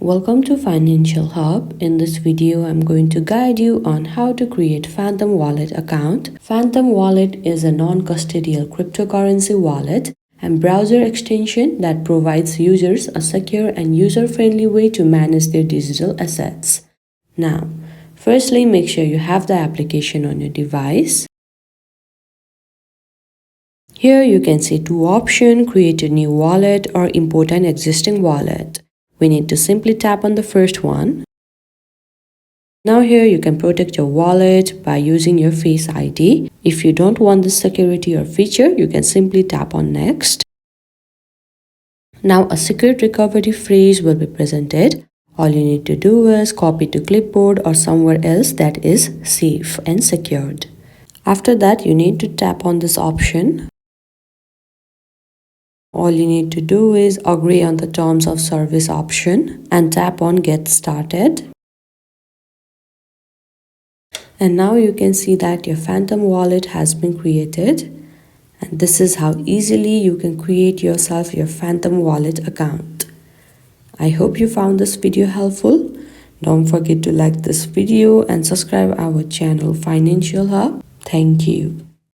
Welcome to Financial Hub. In this video, I'm going to guide you on how to create Phantom Wallet account. Phantom Wallet is a non-custodial cryptocurrency wallet and browser extension that provides users a secure and user-friendly way to manage their digital assets. Now, firstly, make sure you have the application on your device. Here you can see two options: create a new wallet or import an existing wallet. We need to simply tap on the first one. Now here you can protect your wallet by using your Face ID. If you don't want this security or feature, you can simply tap on next. Now a secret recovery phrase will be presented. All you need to do is copy to clipboard or somewhere else that is safe and secured. After that, you need to tap on this option. All you need to do is agree on the terms of service option and tap on Get Started. And now you can see that your Phantom Wallet has been created. And this is how easily you can create yourself your Phantom Wallet account. I hope you found this video helpful. Don't forget to like this video and subscribe our channel Financial Hub. Thank you.